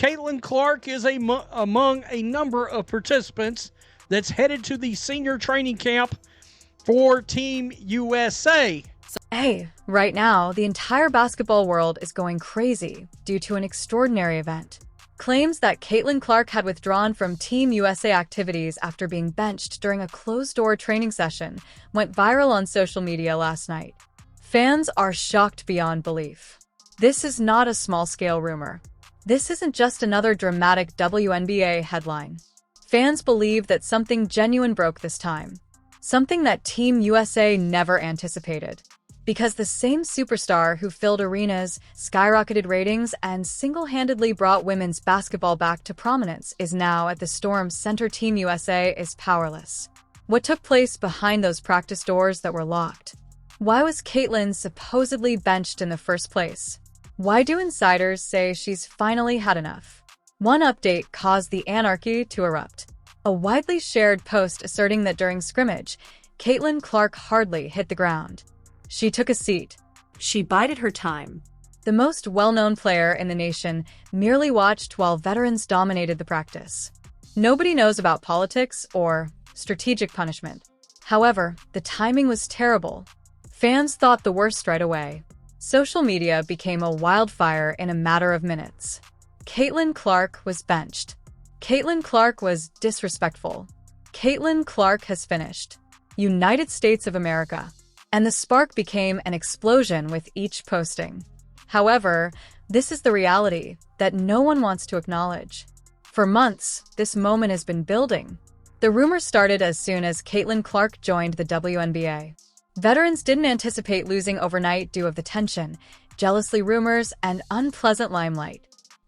Caitlin Clark is among a number of participants that's headed to the senior training camp for Team USA. Hey, right now, the entire basketball world is going crazy due to an extraordinary event. Claims that Caitlin Clark had withdrawn from Team USA activities after being benched during a closed-door training session went viral on social media last night. Fans are shocked beyond belief. This is not a small-scale rumor. This isn't just another dramatic WNBA headline. Fans believe that something genuine broke this time. Something that Team USA never anticipated. Because the same superstar who filled arenas, skyrocketed ratings, and single-handedly brought women's basketball back to prominence is now at the Storm's center. Team USA is powerless. What took place behind those practice doors that were locked? Why was Caitlin supposedly benched in the first place? Why do insiders say she's finally had enough? One update caused the anarchy to erupt. A widely shared post asserting that during scrimmage, Caitlin Clark hardly hit the ground. She took a seat. She bided her time. The most well-known player in the nation merely watched while veterans dominated the practice. Nobody knows about politics or strategic punishment. However, the timing was terrible. Fans thought the worst right away. Social media became a wildfire in a matter of minutes. Caitlin Clark was benched. Caitlin Clark was disrespectful. Caitlin Clark has finished. United States of America. And the spark became an explosion with each posting. However, this is the reality that no one wants to acknowledge. For months, this moment has been building. The rumor started as soon as Caitlin Clark joined the WNBA. Veterans didn't anticipate losing overnight due of the tension, jealousy rumors, and unpleasant limelight.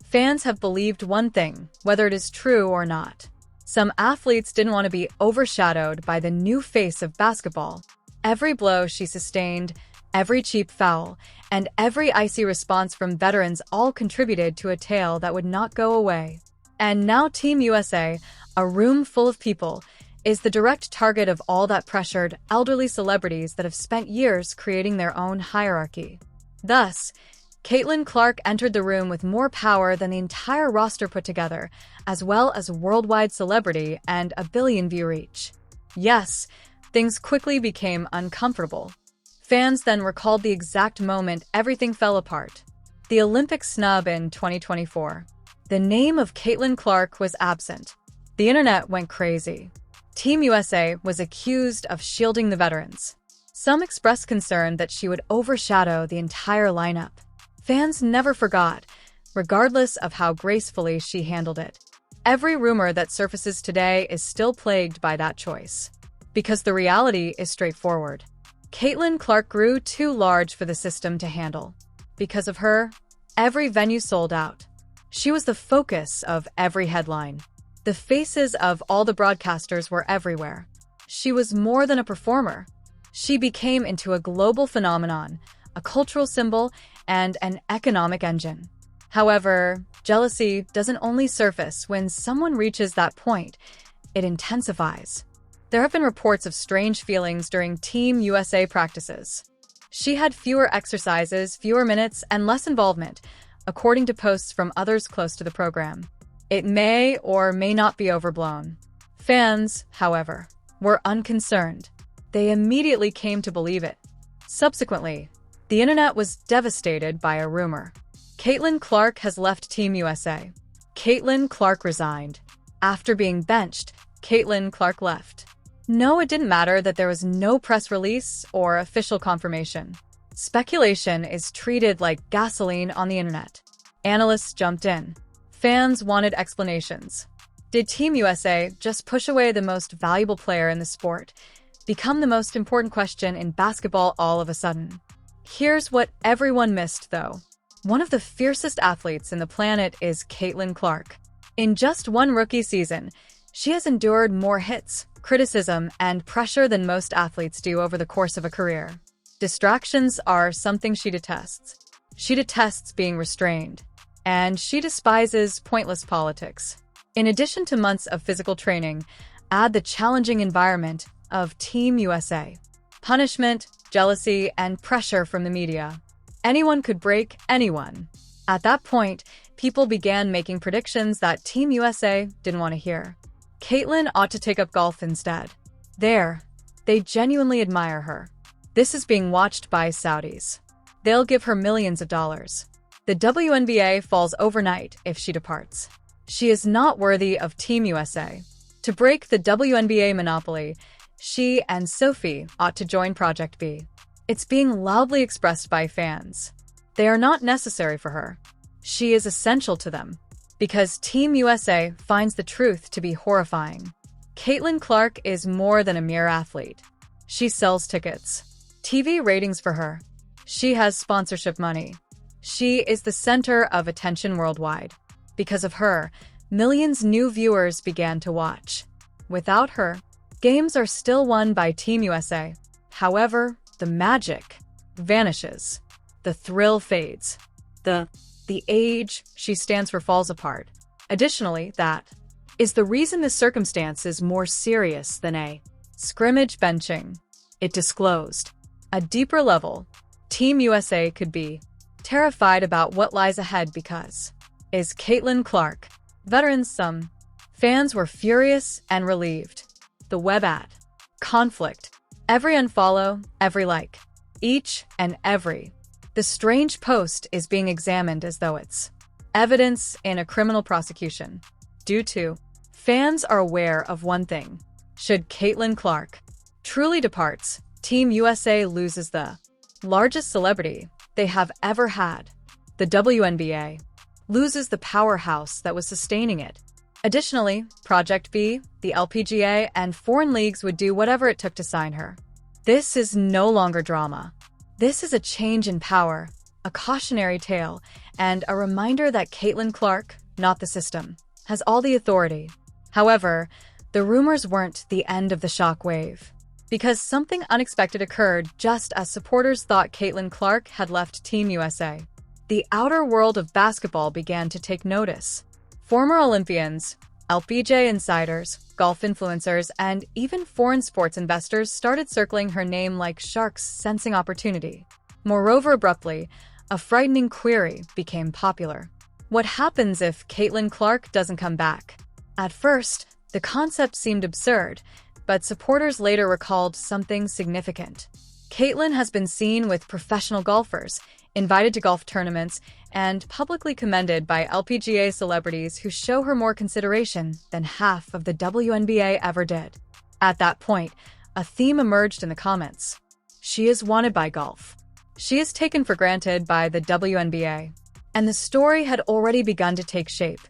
Fans have believed one thing, whether it is true or not. Some athletes didn't want to be overshadowed by the new face of basketball. Every blow she sustained, every cheap foul, and every icy response from veterans all contributed to a tale that would not go away. And now Team USA, a room full of people, is the direct target of all that pressured elderly celebrities that have spent years creating their own hierarchy. Thus, Caitlin Clark entered the room with more power than the entire roster put together, as well as worldwide celebrity and a billion-view reach. Yes, things quickly became uncomfortable. Fans then recalled the exact moment everything fell apart. The Olympic snub in 2024. The name of Caitlin Clark was absent. The internet went crazy. Team USA was accused of shielding the veterans. Some expressed concern that she would overshadow the entire lineup. Fans never forgot, regardless of how gracefully she handled it. Every rumor that surfaces today is still plagued by that choice. Because the reality is straightforward. Caitlin Clark grew too large for the system to handle. Because of her, every venue sold out. She was the focus of every headline. The faces of all the broadcasters were everywhere. She was more than a performer. She became into a global phenomenon, a cultural symbol, and an economic engine. However, jealousy doesn't only surface when someone reaches that point, it intensifies. There have been reports of strange feelings during Team USA practices. She had fewer exercises, fewer minutes, and less involvement, according to posts from others close to the program. It may or may not be overblown. Fans, however, were unconcerned. They immediately came to believe it. Subsequently, the internet was devastated by a rumor. Caitlin Clark has left Team USA. Caitlin Clark resigned. After being benched, Caitlin Clark left. No, it didn't matter that there was no press release or official confirmation. Speculation is treated like gasoline on the internet. Analysts jumped in. Fans wanted explanations. Did Team USA just push away the most valuable player in the sport? Become the most important question in basketball all of a sudden. Here's what everyone missed, though. One of the fiercest athletes in the planet is Caitlin Clark. In just one rookie season, she has endured more hits, criticism, and pressure than most athletes do over the course of a career. Distractions are something she detests. She detests being restrained. And she despises pointless politics. In addition to months of physical training, add the challenging environment of Team USA. Punishment, jealousy, and pressure from the media. Anyone could break anyone. At that point, people began making predictions that Team USA didn't want to hear. Caitlyn ought to take up golf instead. There, they genuinely admire her. This is being watched by Saudis. They'll give her millions of dollars. The WNBA falls overnight if she departs. She is not worthy of Team USA. To break the WNBA monopoly, she and Sophie ought to join Project B. It's being loudly expressed by fans. They are not necessary for her. She is essential to them, because Team USA finds the truth to be horrifying. Caitlin Clark is more than a mere athlete. She sells tickets, TV ratings for her. She has sponsorship money. She is the center of attention worldwide. Because of her, millions new viewers began to watch. Without her, games are still won by Team USA. However, the magic vanishes. The thrill fades. The age she stands for falls apart. Additionally, that is the reason this circumstance is more serious than a scrimmage benching. It disclosed a deeper level. Team USA could be terrified about what lies ahead because is Caitlin Clark. Veterans, some fans were furious and relieved. The web at conflict. Every unfollow, every like, each and every. The strange post is being examined as though it's evidence in a criminal prosecution. Due to fans are aware of one thing. Should Caitlin Clark truly departs, Team USA loses the largest celebrity they have ever had. The WNBA loses the powerhouse that was sustaining it. Additionally, Project B, the LPGA, and foreign leagues would do whatever it took to sign her. This is no longer drama. This is a change in power, a cautionary tale, and a reminder that Caitlin Clark, not the system, has all the authority. However, the rumors weren't the end of the shock wave, because something unexpected occurred just as supporters thought Caitlin Clark had left Team USA. The outer world of basketball began to take notice. Former Olympians, LPGA insiders, golf influencers, and even foreign sports investors started circling her name like sharks sensing opportunity. Moreover, abruptly, a frightening query became popular. What happens if Caitlin Clark doesn't come back? At first, the concept seemed absurd, but supporters later recalled something significant. Caitlin has been seen with professional golfers, invited to golf tournaments, and publicly commended by LPGA celebrities who show her more consideration than half of the WNBA ever did. At that point, a theme emerged in the comments. She is wanted by golf. She is taken for granted by the WNBA. And the story had already begun to take shape,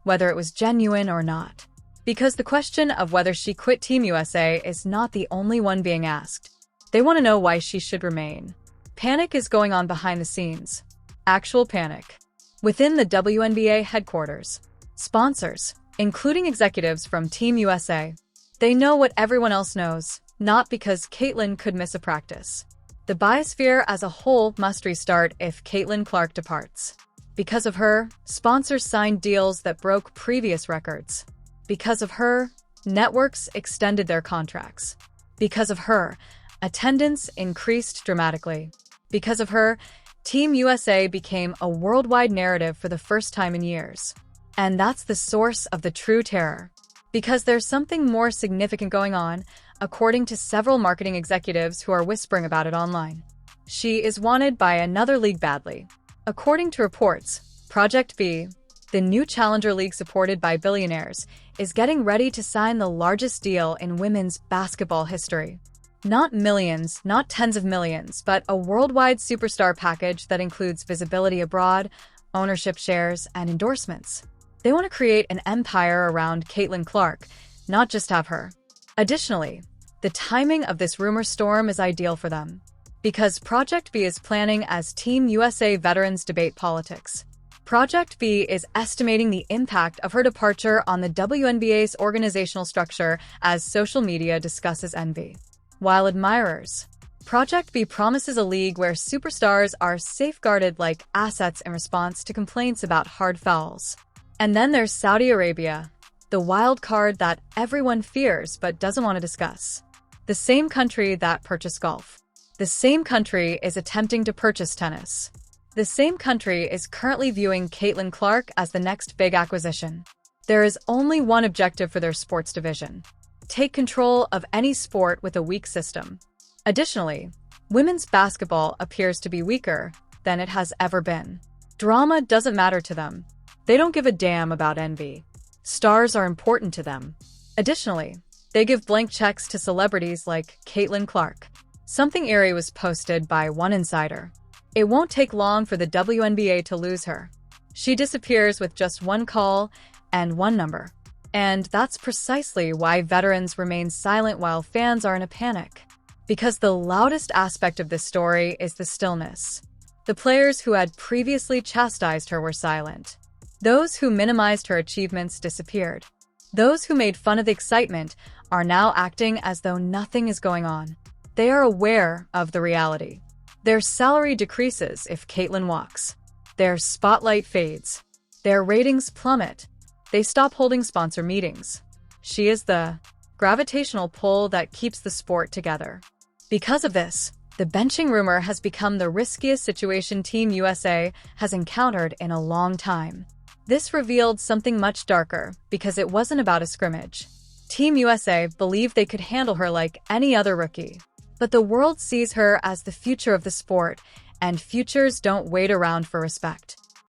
whether it was genuine or not. Because the question of whether she quit Team USA is not the only one being asked. They want to know why she should remain. Panic is going on behind the scenes. Actual panic. Within the WNBA headquarters, sponsors, including executives from Team USA, they know what everyone else knows, not because Caitlin could miss a practice. The biosphere as a whole must restart if Caitlin Clark departs. Because of her, sponsors signed deals that broke previous records. Because of her, networks extended their contracts. Because of her, attendance increased dramatically. Because of her, Team USA became a worldwide narrative for the first time in years. And that's the source of the true terror. Because there's something more significant going on, according to several marketing executives who are whispering about it online. She is wanted by another league badly. According to reports, Project B, the new challenger league supported by billionaires, is getting ready to sign the largest deal in women's basketball history. Not millions, not tens of millions, but a worldwide superstar package that includes visibility abroad, ownership shares, and endorsements. They want to create an empire around Caitlin Clark, not just have her. Additionally, the timing of this rumor storm is ideal for them, because Project B is planning as Team USA veterans debate politics. Project B is estimating the impact of her departure on the WNBA's organizational structure as social media discusses envy. While admirers, Project B promises a league where superstars are safeguarded like assets in response to complaints about hard fouls. And then there's Saudi Arabia, the wild card that everyone fears but doesn't want to discuss. The same country that purchased golf. The same country is attempting to purchase tennis. The same country is currently viewing Caitlin Clark as the next big acquisition. There is only one objective for their sports division: take control of any sport with a weak system. Additionally, women's basketball appears to be weaker than it has ever been. Drama doesn't matter to them. They don't give a damn about envy. Stars are important to them. Additionally, they give blank checks to celebrities like Caitlin Clark. Something eerie was posted by one insider. It won't take long for the WNBA to lose her. She disappears with just one call and one number. And that's precisely why veterans remain silent while fans are in a panic. Because the loudest aspect of this story is the stillness. The players who had previously chastised her were silent. Those who minimized her achievements disappeared. Those who made fun of the excitement are now acting as though nothing is going on. They are aware of the reality. Their salary decreases if Caitlin walks. Their spotlight fades. Their ratings plummet. They stop holding sponsor meetings. She is the gravitational pull that keeps the sport together. Because of this, the benching rumor has become the riskiest situation Team USA has encountered in a long time. This revealed something much darker because it wasn't about a scrimmage. Team USA believed they could handle her like any other rookie. But the world sees her as the future of the sport, and futures don't wait around for respect.